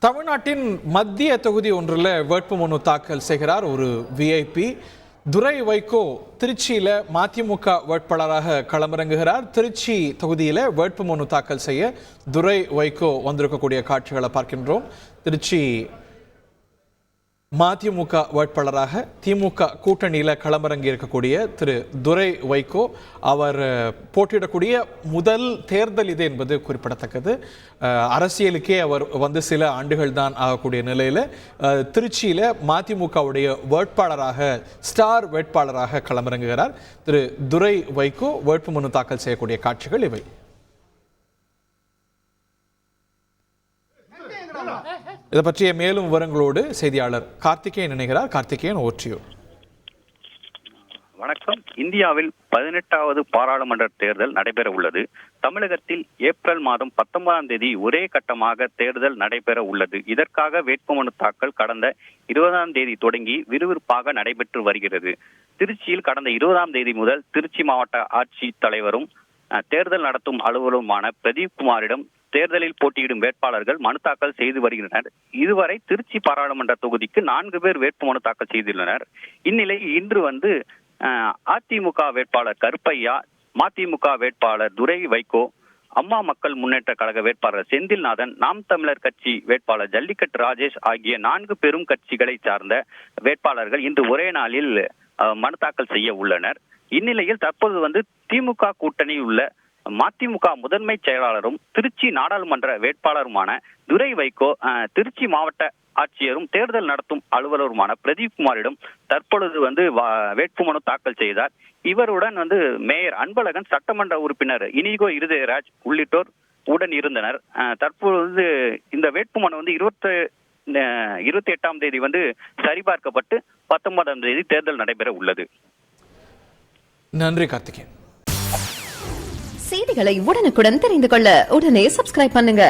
தமிழ்நாட்டின் மத்திய தொகுதி ஒன்றில் வேட்புமனு தாக்கல் செய்கிறார் ஒரு விஐபி. துரை வைகோ திருச்சியில் மதிமுக வேட்பாளராக களமிறங்குகிறார். திருச்சி தொகுதியில் வேட்புமனு தாக்கல் செய்ய துரை வைகோ வந்திருக்கக்கூடிய காட்சிகளை பார்க்கின்றோம். திருச்சி மதிமுக வேட்பாளராக திமுக கூட்டணியில் களமிறங்கி இருக்கக்கூடிய திரு துரை வைகோ அவர் போட்டியிடக்கூடிய முதல் தேர்தல் இது என்பது குறிப்பிடத்தக்கது. அரசியலுக்கே அவர் வந்து சில ஆண்டுகள் தான் ஆகக்கூடிய நிலையில் திருச்சியில் மதிமுகவுடைய வேட்பாளராக ஸ்டார் வேட்பாளராக களமிறங்குகிறார் திரு துரை வைகோ. வேட்புமனு தாக்கல் செய்யக்கூடிய காட்சிகள் இவை. இதை பற்றிய மேலும் விவரங்களோடு செய்தியாளர் கார்த்திகேயன் இணைகிறார். கார்த்திகேயன், ஓற்றியூர். வணக்கம். இந்தியாவில் 18வது பாராளுமன்ற தேர்தல் நடைபெற உள்ளது. தமிழகத்தில் ஏப்ரல் மாதம் 19ஆம் தேதி ஒரே கட்டமாக தேர்தல் நடைபெற உள்ளது. இதற்காக வேட்புமனு தாக்கல் கடந்த 20ஆம் தேதி தொடங்கி விறுவிறுப்பாக நடைபெற்று வருகிறது. திருச்சியில் கடந்த 20ஆம் தேதி முதல் திருச்சி மாவட்ட ஆட்சித் தலைவரும் தேர்தல் நடத்தும் அலுவலருமான பிரதீப் குமாரிடம் தேர்தலில் போட்டியிடும் வேட்பாளர்கள் மனு தாக்கல் செய்து வருகின்றனர். இதுவரை திருச்சி பாராளுமன்ற தொகுதிக்கு 4 பேர் வேட்புமனு தாக்கல் செய்துள்ளனர். இந்நிலையில் இன்று அதிமுக வேட்பாளர் கருப்பையா, மதிமுக வேட்பாளர் துரை வைகோ, அம்மா மக்கள் முன்னேற்ற கழக வேட்பாளர் செந்தில்நாதன், நாம் தமிழர் கட்சி வேட்பாளர் ஜல்லிக்கட்டு ராஜேஷ் ஆகிய 4 பெரும் கட்சிகளை சார்ந்த வேட்பாளர்கள் இன்று ஒரே நாளில் மனு தாக்கல் செய்ய உள்ளனர். இந்நிலையில் தற்போது திமுக கூட்டணியில் உள்ள மதிமுக முதன்மை செயலாளரும் திருச்சி நாடாளுமன்ற வேட்பாளருமான துரை வைகோ திருச்சி மாவட்ட ஆட்சியரும் தேர்தல் நடத்தும் அலுவலருமான பிரதீப் குமாரிடம் தற்பொழுது வேட்புமனு தாக்கல் செய்தார். இவருடன் மேயர் அன்பழகன், சட்டமன்ற உறுப்பினர் இனிகோ இருதயராஜ் உள்ளிட்டோர் உடன் இருந்தனர். தற்பொழுது இந்த வேட்புமனு 28ஆம் தேதி சரிபார்க்கப்பட்டு 19ஆம் தேதி தேர்தல் நடைபெற உள்ளது. நன்றி கார்த்திகேயன். செய்திகளை உடனுக்குடன் தெரிந்து கொள்ள உடனே சப்ஸ்கிரைப் பண்ணுங்க.